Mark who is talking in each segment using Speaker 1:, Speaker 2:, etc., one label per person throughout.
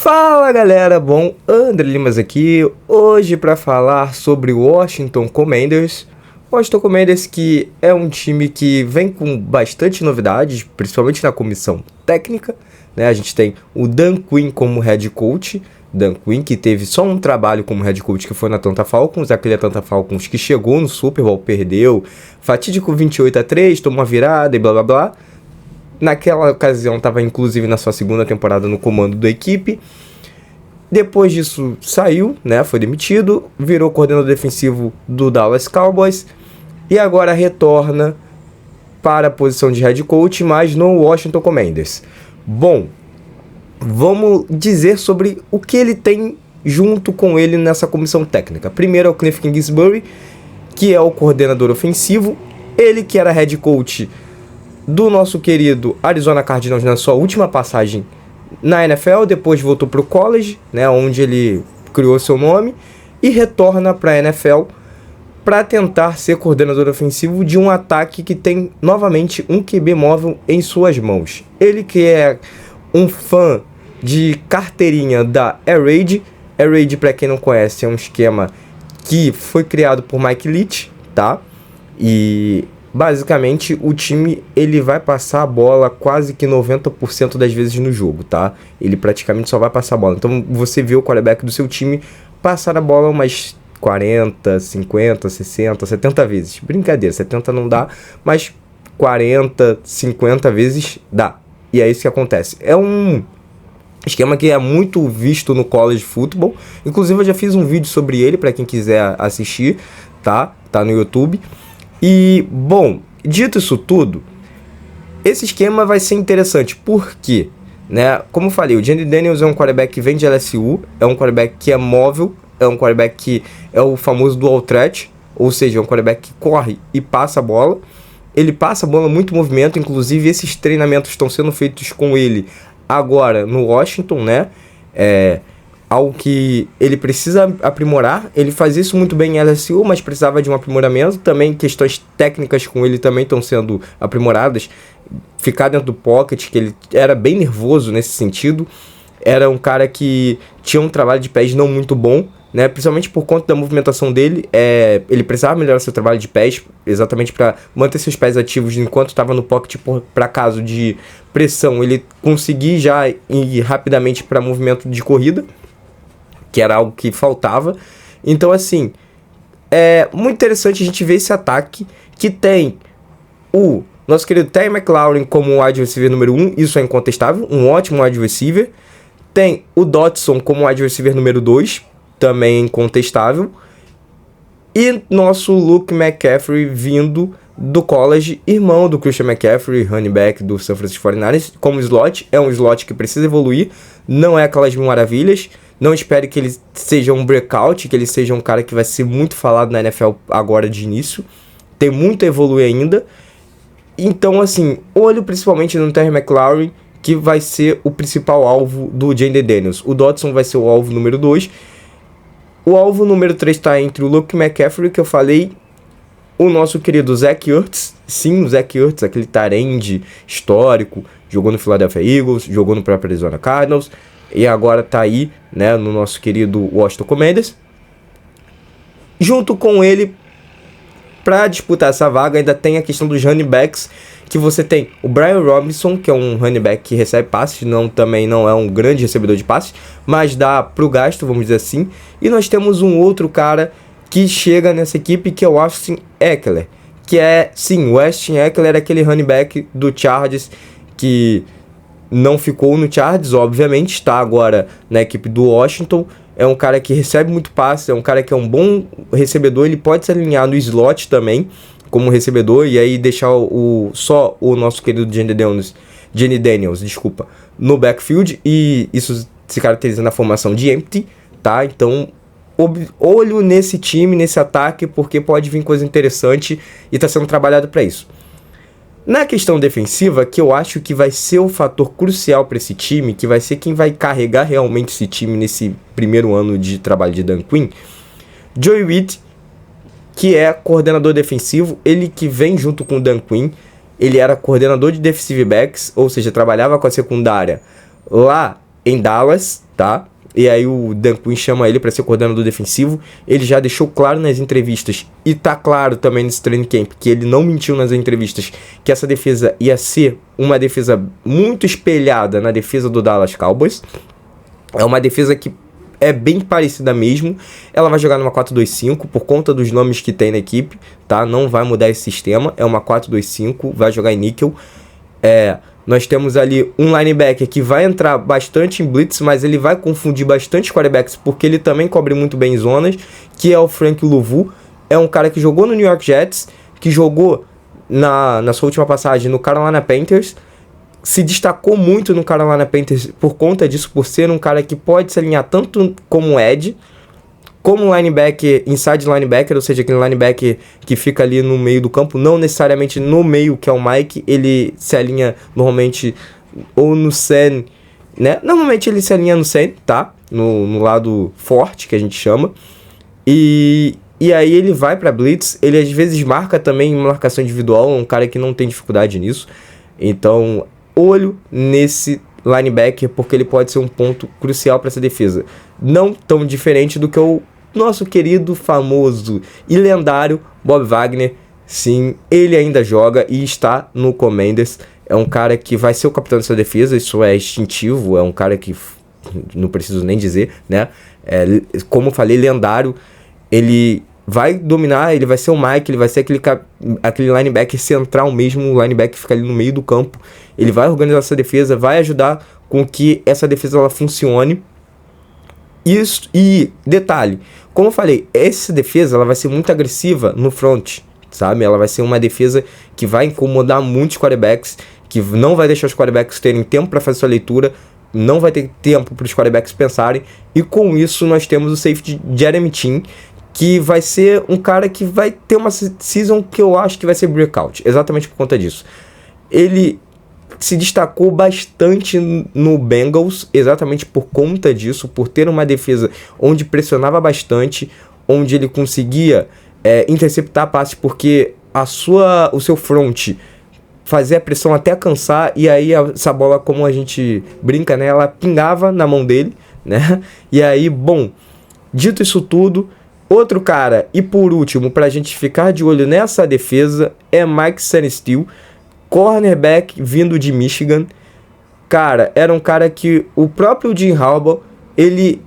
Speaker 1: Fala galera, bom, André Limas aqui, hoje para falar sobre o Washington Commanders. Washington Commanders que é um time que vem com bastante novidades, principalmente na comissão técnica, né? A gente tem o Dan Quinn como head coach, Dan Quinn que teve só um trabalho como head coach que foi na Atlanta Falcons, aquele Atlanta Falcons que chegou no Super Bowl, perdeu, fatídico 28-3, tomou uma virada e blá blá blá. Naquela ocasião estava inclusive na sua segunda temporada no comando da equipe. Depois disso saiu, né, foi demitido, virou coordenador defensivo do Dallas Cowboys e agora retorna para a posição de head coach, mas no Washington Commanders. Bom, vamos dizer sobre o que ele tem junto com ele nessa comissão técnica. Primeiro é o Cliff Kingsbury, que é o coordenador ofensivo, ele que era head coach do nosso querido Arizona Cardinals na sua última passagem na NFL, depois voltou para o college, né, onde ele criou seu nome, e retorna para a NFL para tentar ser coordenador ofensivo de um ataque que tem novamente um QB móvel em suas mãos. Ele que é um fã de carteirinha da Air Raid. Air Raid, para quem não conhece, é um esquema que foi criado por Mike Leach, tá? E basicamente, o time ele vai passar a bola quase que 90% das vezes no jogo, tá? Ele praticamente só vai passar a bola. Então, você vê o quarterback do seu time passar a bola umas 40, 50, 60, 70 vezes. Brincadeira, 70 não dá, mas 40, 50 vezes dá. E é isso que acontece. É um esquema que é muito visto no college football. Inclusive, eu já fiz um vídeo sobre ele para quem quiser assistir, tá? Tá no YouTube. E, bom, dito isso tudo, esse esquema vai ser interessante, porque, né, como eu falei, o Jayden Daniels é um quarterback que vem de LSU, é um quarterback que é móvel, é um quarterback que é o famoso dual threat, ou seja, é um quarterback que corre e passa a bola. Ele passa a bola muito movimento, inclusive esses treinamentos estão sendo feitos com ele agora no Washington, né, algo que ele precisa aprimorar. Ele faz isso muito bem em LSU, mas precisava de um aprimoramento. Também questões técnicas com ele também estão sendo aprimoradas. Ficar dentro do pocket, que ele era bem nervoso nesse sentido. Era um cara que tinha um trabalho de pés não muito bom, né? Principalmente por conta da movimentação dele. Ele precisava melhorar seu trabalho de pés, exatamente para manter seus pés ativos enquanto estava no pocket, para caso de pressão, ele conseguir já ir rapidamente para movimento de corrida, que era algo que faltava. Então, assim, é muito interessante a gente ver esse ataque que tem o nosso querido Terry McLaurin como wide receiver número 1, isso é incontestável, um ótimo wide receiver. Tem o Dotson como wide receiver número 2, também incontestável. E nosso Luke McCaffrey vindo do college, irmão do Christian McCaffrey, running back do San Francisco 49ers, como slot. É um slot que precisa evoluir, não é aquelas mil maravilhas. Não espere que ele seja um breakout, que ele seja um cara que vai ser muito falado na NFL agora de início. Tem muito a evoluir ainda. Então, assim, olho principalmente no Terry McLaurin, que vai ser o principal alvo do Jayden Daniels. O Dotson vai ser o alvo número 2. O alvo número 3 está entre o Luke McCaffrey, que eu falei, o nosso querido Zach Ertz. Sim, o Zach Ertz, aquele tight end histórico, jogou no Philadelphia Eagles, jogou no próprio Arizona Cardinals, e agora tá aí, né, no nosso querido Washington Commanders. Junto com ele, para disputar essa vaga, ainda tem a questão dos running backs, que você tem o Brian Robinson, que é um running back que recebe passes, também não é um grande recebedor de passes, mas dá pro gasto, vamos dizer assim. E nós temos um outro cara que chega nessa equipe, que é o Austin Ekeler, que é, sim, o Austin Ekeler é aquele running back do Chargers, que não ficou no Chargers, obviamente, está agora na equipe do Washington. É um cara que recebe muito passe, é um cara que é um bom recebedor, ele pode se alinhar no slot também, como recebedor, e aí deixar só o nosso querido Jayden Daniels, no backfield, e isso se caracteriza na formação de empty, tá? Então, olho nesse time, nesse ataque, porque pode vir coisa interessante e está sendo trabalhado para isso. Na questão defensiva, que eu acho que vai ser o fator crucial para esse time, que vai ser quem vai carregar realmente esse time nesse primeiro ano de trabalho de Dan Quinn, Joey Wright, que é coordenador defensivo, ele que vem junto com o Dan Quinn, ele era coordenador de defensive backs, ou seja, trabalhava com a secundária lá em Dallas, tá? E aí o Dan Quinn chama ele para ser coordenador defensivo. Ele já deixou claro nas entrevistas, e tá claro também nesse training camp, que ele não mentiu nas entrevistas, que essa defesa ia ser uma defesa muito espelhada na defesa do Dallas Cowboys. É uma defesa que é bem parecida mesmo. Ela vai jogar numa 4-2-5 por conta dos nomes que tem na equipe, tá? Não vai mudar esse sistema. É uma 4-2-5, vai jogar em níquel. Nós temos ali um linebacker que vai entrar bastante em blitz, mas ele vai confundir bastante quarterbacks, porque ele também cobre muito bem zonas, que é o Frank Louvu. É um cara que jogou no New York Jets, que jogou na sua última passagem no Carolina Panthers, se destacou muito no Carolina Panthers por conta disso, por ser um cara que pode se alinhar tanto como edge, como linebacker, inside linebacker, ou seja, aquele linebacker que fica ali no meio do campo, não necessariamente no meio, que é o Mike, ele se alinha normalmente ou no Sen, né? Normalmente ele se alinha no Sen, tá? No lado forte, que a gente chama. E aí ele vai pra blitz, ele às vezes marca também em marcação individual, é um cara que não tem dificuldade nisso. Então, olho nesse linebacker, porque ele pode ser um ponto crucial para essa defesa. Não tão diferente do que o nosso querido, famoso e lendário Bob Wagner. Sim, ele ainda joga e está no Commanders. É um cara que vai ser o capitão dessa defesa, isso é instintivo, é um cara que não preciso nem dizer, né? Como eu falei, lendário. Ele vai dominar, ele vai ser o Mike, ele vai ser aquele linebacker central mesmo, o linebacker que fica ali no meio do campo. Ele vai organizar essa defesa, vai ajudar com que essa defesa ela funcione. Isso, e detalhe, como eu falei, essa defesa ela vai ser muito agressiva no front, sabe? Ela vai ser uma defesa que vai incomodar muitos quarterbacks, que não vai deixar os quarterbacks terem tempo para fazer sua leitura, não vai ter tempo para os quarterbacks pensarem, e com isso nós temos o safety Jeremy Chinn, que vai ser um cara que vai ter uma season que eu acho que vai ser breakout, exatamente por conta disso. Ele se destacou bastante no Bengals, exatamente por conta disso, por ter uma defesa onde pressionava bastante, onde ele conseguia interceptar passes, porque o seu front fazia a pressão até cansar, e aí essa bola, como a gente brinca, né, ela pingava na mão dele, né? E aí, bom, dito isso tudo, outro cara, e por último, pra gente ficar de olho nessa defesa, é Mike Sainristil, cornerback vindo de Michigan. Cara, era um cara que o próprio Jim Harbaugh, ele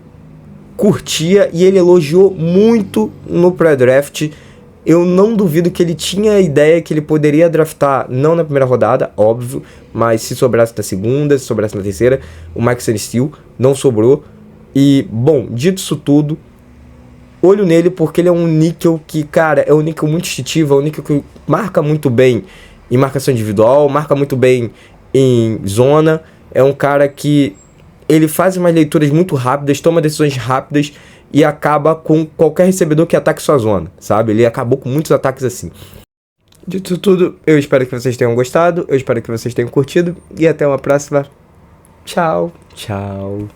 Speaker 1: curtia e ele elogiou muito no pré-draft. Eu não duvido que ele tinha a ideia que ele poderia draftar, não na primeira rodada, óbvio, mas se sobrasse na segunda, se sobrasse na terceira, o Mike Sainristil não sobrou. E, bom, dito isso tudo, olho nele porque ele é um níquel que, cara, é um níquel muito instintivo, é um níquel que marca muito bem em marcação individual, marca muito bem em zona. É um cara que ele faz umas leituras muito rápidas, toma decisões rápidas e acaba com qualquer recebedor que ataque sua zona, sabe? Ele acabou com muitos ataques assim. Dito tudo, eu espero que vocês tenham gostado, eu espero que vocês tenham curtido e até uma próxima. Tchau, tchau.